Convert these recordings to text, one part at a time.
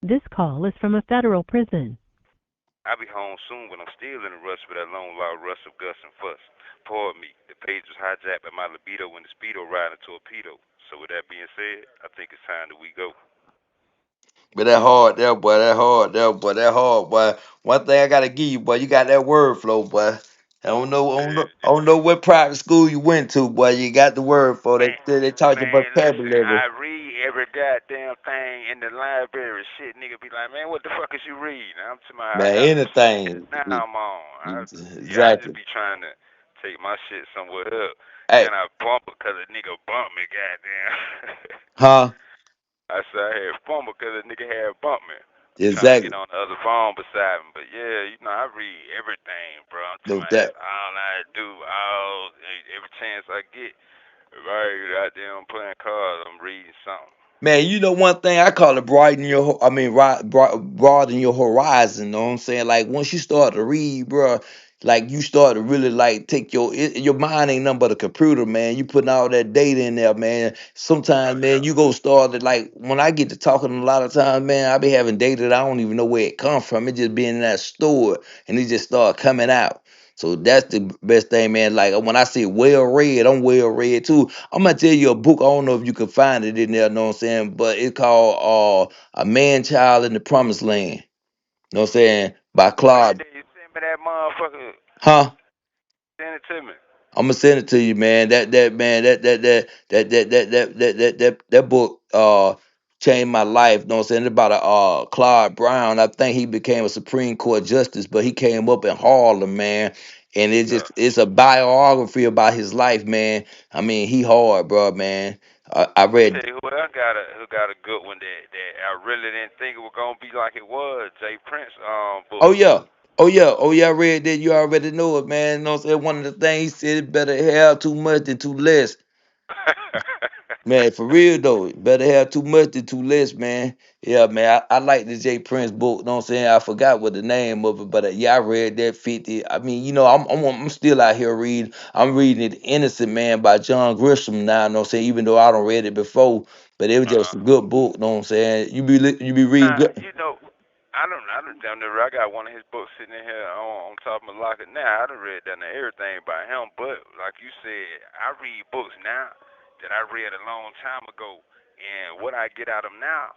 This call is from a federal prison. I be home soon, but I'm still in the rush for that long loud rush of Gus and Fuss. Pardon me, the page was hijacked by my libido when the speedo riding a torpedo. So with that being said, I think it's time that we go. But that hard there, boy. That hard there, boy. That hard, boy. One thing I gotta give you, boy. You got that word flow, boy. I don't know what private school you went to, boy. You got the word flow. Man, They taught you man, listen, vocabulary. I read every goddamn thing in the library. Shit, nigga be like, man, what the fuck is you reading? I'm to my, I Man, got some shit anything. now I'm on. Yeah, I just Exactly. be trying to take my shit somewhere else. Hey, Then I bump because a nigga bumped me, goddamn. huh? I said I had fun because a nigga had bumped me. Trying to get Exactly. on the other phone beside him. But yeah, I read everything, bro. I'm No telling you, doubt. that's all I do. Every chance I get, right out there, I'm playing cards, I'm reading something. Man, you know one thing I call it broaden your, I mean, broaden your horizon. Know what I'm saying? Like once you start to read, bro, like you start to really like take your mind ain't nothing but a computer, man. You putting all that data in there, man. Sometimes, Oh man, yeah. you go start to like when I get to talking a lot of times, man, I be having data that I don't even know where it come from. It just being in that store and it just start coming out. So that's the best thing, man. Like when I say well read, I'm well read too. I'm gonna tell you a book. I don't know if you can find it in there, know what I'm saying? But it's called A Man Child in the Promised Land. Know what I'm saying? By Right Claude. there, you send me that motherfucker. Huh? Send it to me. I'm gonna send it to you, man. That man, that book changed my life. Know what I'm saying? It's about a Claude Brown. I think he became a Supreme Court justice, but he came up in Harlem, man. And Yeah. it's a biography about his life, man. I mean, he hard, bro, man. I I'm gonna tell read. you who got a good one that I really didn't think it was gonna be like it was. Jay Prince Oh books. yeah. Oh yeah, I read that. You already know it, man. You know what I'm saying? One of the things he said it better have too much than too less. Man, for real though, better have too much than too less, man. Yeah, man, I like the J Prince book. Know what I'm saying? I forgot what the name of it, but yeah, I read that 50. I mean, I'm still out here reading. I'm reading it, Innocent Man by John Grisham now. Know what I'm saying? Even though I don't read it before, but it was just uh-huh. a good book. Know what I'm saying? You be reading Now, good. I don't down there. I got one of his books sitting in here on top of my locker now. I done read down there everything by him, but like you said, I read books now that I read a long time ago, and what I get out of them now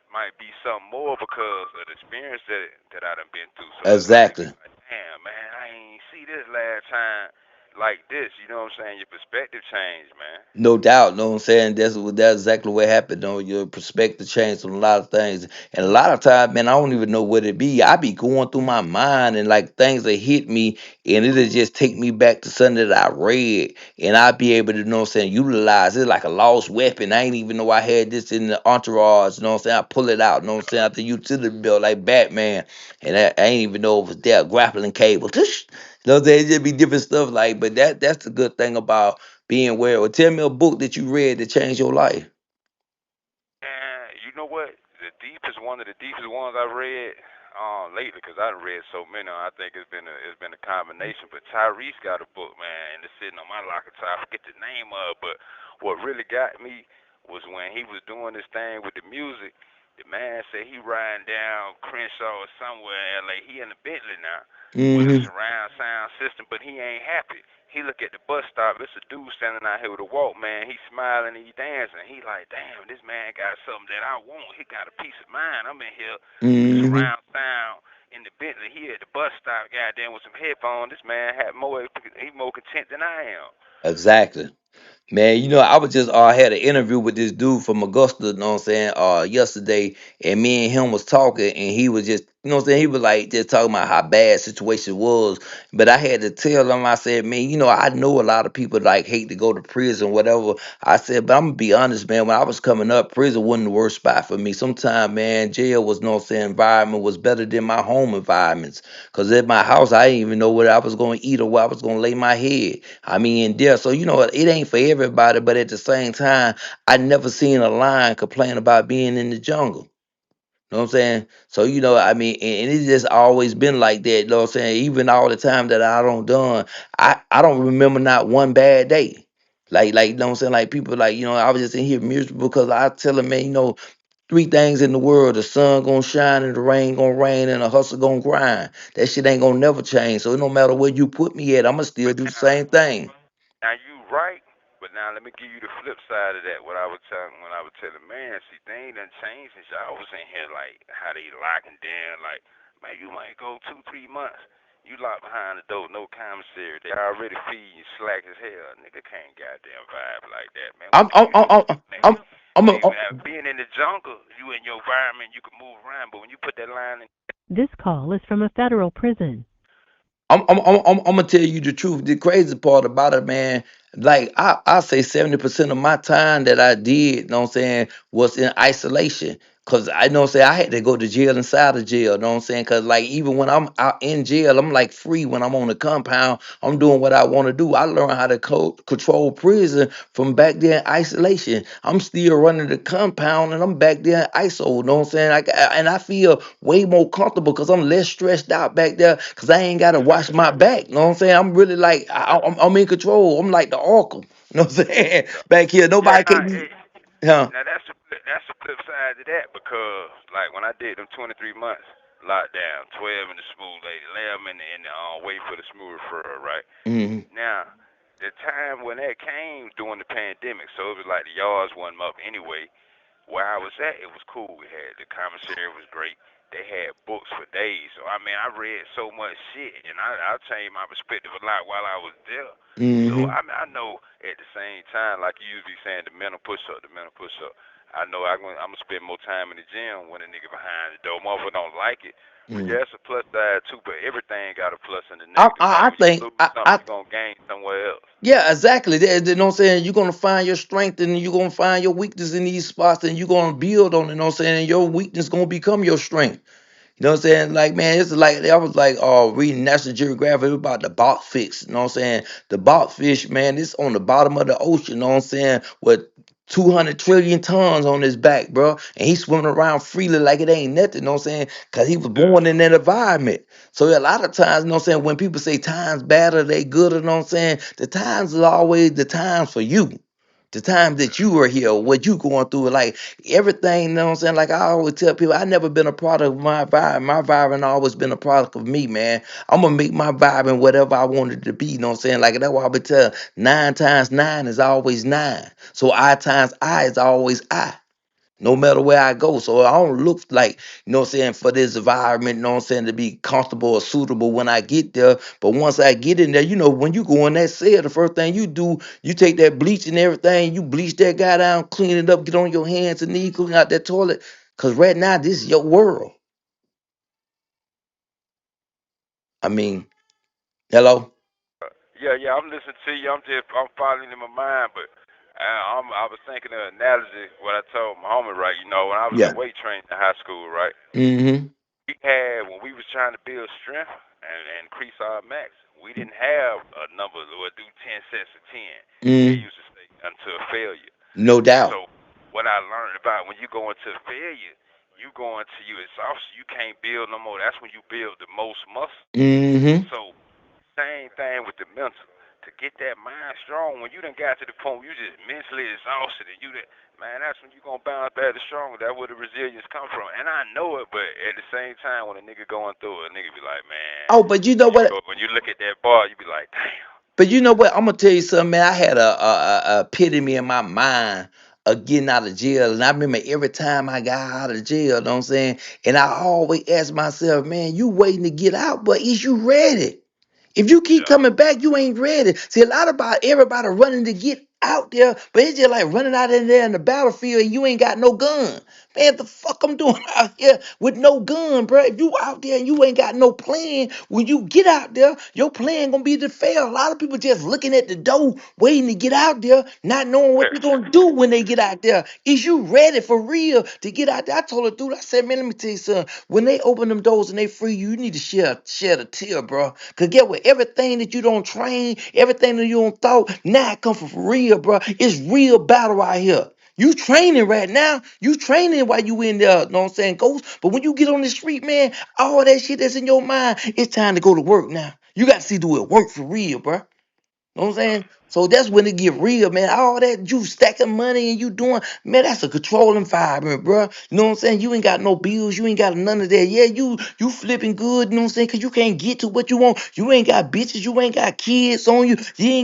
might be something more because of the experience that I done been through. So it's like you be Exactly. like, damn man, I ain't see this last time like this. You know what I'm saying? Your perspective changed, man. No doubt, know what I'm saying? That's exactly what happened. Though your perspective changed on a lot of things, and a lot of times, man, I don't even know what it be. I be going through my mind, and like things that hit me, and it'll just take me back to something that I read, and I be able to know what I'm saying utilize it like a lost weapon. I ain't even know I had this in the entourage. You know what I'm saying? I pull it out. You know what I'm saying? Out the utility belt like Batman, and I ain't even know it was there. Grappling cable. Tush. You know what I'm saying? It just be different stuff like. But that's the good thing about being aware. Or tell me a book that you read that changed your life. And you know what? One of the deepest ones I read lately, because I done read so many. I think it's been a combination. But Tyrese got a book, man, and it's sitting on my locker. So I forget the name of, it, but what really got me was when he was doing this thing with the music. The man said he riding down Crenshaw or somewhere in LA. He in the Bentley now with a Hmm. surround sound system, but he ain't happy. He look at the bus stop. It's a dude standing out here with a Walkman. He smiling and he dancing. He like, damn, this man got something that I want. He got a peace of mind. I'm in here with Hmm. surround sound in the Bentley. He at the bus stop, goddamn, with some headphones. This man had more. He more content than I am. Exactly. Man, I was just had an interview with this dude from Augusta, you know what I'm saying, yesterday, and me and him was talking, and he was just, what I'm saying, he was like just talking about how bad situation was. But I had to tell him, I said, man, I know a lot of people like hate to go to prison, whatever. I said, but I'm gonna be honest, man, when I was coming up, prison wasn't the worst spot for me. Sometimes, man, jail was, you know what I'm saying, environment was better than my home environments. Cause at my house, I didn't even know what I was gonna eat or where I was gonna lay my head. I mean, there. So it ain't for everybody, but at the same time, I never seen a lion complain about being in the jungle. Know what I'm saying? So I mean, and it's just always been like that. You know what I'm saying? Even all the time that I don't done, I don't remember not one bad day. Like you know what I'm saying? Like people like I was just in here miserable because I tell them, man, three things in the world: the sun gonna shine, and the rain gonna rain, and the hustle gonna grind. That shit ain't gonna never change. So it no matter where you put me at, I'ma still But do the same thing. now you right, but now let me give you the flip side of that. What I was telling when I was telling man, see things done changed since y'all was in here like how they locking down. Like man, you might go 2, 3 months. You locked behind the door, no commissary. They already feed you slack as hell. Nigga can't goddamn vibe like that, man. What I'm do I'm you I'm do? I'm I'm, I'm, See, I'm, man, being in the jungle, you in your environment, you can move around. But when you put that line in, This call is from a federal prison. I'm gonna tell you the truth. The crazy part about it, man, like I say 70% of my time that I did, you know what I'm saying, was in isolation. Cause I know what I'm saying I had to go to jail inside of jail, you know what I'm saying? Cause like even when I'm out in jail, I'm like free when I'm on the compound. I'm doing what I want to do. I learned how to control prison from back there in isolation. I'm still running the compound and I'm back there in ISO, you know what I'm saying? And I feel way more comfortable because I'm less stressed out back there because I ain't got to watch my back, you know what I'm saying? I'm really like, I'm in control. I'm like the Oracle, you know what I'm saying? Back here, yeah, nobody nah, can, huh? now that's the flip side to that because like when I did them 23 months lockdown, 12 in the smooth lady, 11 in the wait for the smooth referral, right? Mm-hmm. Now the time when that came during the pandemic, so it was like the yards wasn't up anyway. Where I was at, it was cool. We had the commissary was great. They had books for days. So I mean, I read so much shit, and I changed my perspective a lot while I was there. So Mm-hmm. I mean, I know at the same time, like you usually saying, the mental push up, the mental push up. I know I'm gonna spend more time in the gym when a nigga behind the door. Motherfucker don't like it, but Mm. yeah, it's a plus side too. But everything got a plus and a negative. Like I when you think lose something, you gonna gain somewhere else. yeah, exactly. You know what I'm saying? You're gonna find your strength and you're gonna find your weakness in these spots and you're gonna build on it, you know what I'm saying? And your weakness gonna become your strength. You know what I'm saying? Like, man, it's like I was like reading National Geographic about the box, you know what I'm saying? The boxfish, man, it's on the bottom of the ocean, you know what I'm saying? With 200 trillion tons on his back, bro. And he's swimming around freely like it ain't nothing, you know what I'm saying? Because he was Yeah. born in that environment. So a lot of times, you know what I'm saying, when people say times bad or they good, you know what I'm saying? The times is always the times for you. The time that you were here, what you going through, like everything, you know what I'm saying? Like I always tell people, I never been a product of my vibe. My vibe and always been a product of me, man. I'm gonna make my vibe and whatever I wanted to be, you know what I'm saying? Like that's why I be telling 9 times 9 is always 9. So I times I is always I. No matter where I go. So I don't look like, you know what I'm saying, for this environment, you know what I'm saying, to be comfortable or suitable when I get there. But once I get in there, you know, when you go in that cell, the first thing you do, you take that bleach and everything, you bleach that guy down, clean it up, get on your hands and knees, clean out that toilet. Cause right now, this is your world. I mean, hello? Yeah, yeah, I'm listening to you. I'm following in my mind, but I was thinking of an analogy. What I told my homie, right? You know, when I was Yeah. in weight training in high school, right? Mm-hmm. We had when we was trying to build strength and increase our max. We didn't have a number that would do 10 sets of 10. They Mm, used to say until failure. no doubt. So what I learned about when you go into failure, you go into you exhaustion. You can't build no more. That's when you build the most muscle. Mm-hmm. So same thing with the mental. To get that mind strong, when you done got to the point where you just mentally exhausted and man, that's when you gonna bounce back the strong. That's where the resilience come from. And I know it, but at the same time, when a nigga going through it, a nigga be like, man, Oh, but you know what? when you look at that bar, you be like, damn. But you know what? I'm gonna tell you something, man. I had a epitome in my mind of getting out of jail, and I remember every time I got out of jail, you know what I'm saying? And I always ask myself, man, you waiting to get out, but is you ready? If you keep Yeah. coming back, you ain't ready. See, a lot about everybody running to get out there, but it's just like running out in there in the battlefield and you ain't got no gun. Man, the fuck I'm doing out here with no gun, bro? If you out there and you ain't got no plan, when you get out there, your plan gonna be to fail. A lot of people just looking at the door, waiting to get out there, not knowing what they're gonna do when they get out there. Is you ready for real to get out there? I told the dude, I said, man, let me tell you something. When they open them doors and they free you, you need to share the tear, bro. Cause get what? Everything that you don't train, everything that you don't thought, now it come from for real, bro. It's real battle right here. You training right now. You training while you in there, know what I'm saying, Ghost? But when you get on the street, man, all that shit that's in your mind, it's time to go to work now. You got to see do it work for real, bro. Know what I'm saying? So that's when it get real, man. All that you stacking money and you doing, man, that's a control environment, bro. You know what I'm saying? You ain't got no bills, you ain't got none of that. Yeah, you flipping good, you know what I'm saying? Cause you can't get to what you want. You ain't got bitches, you ain't got kids on you. You ain't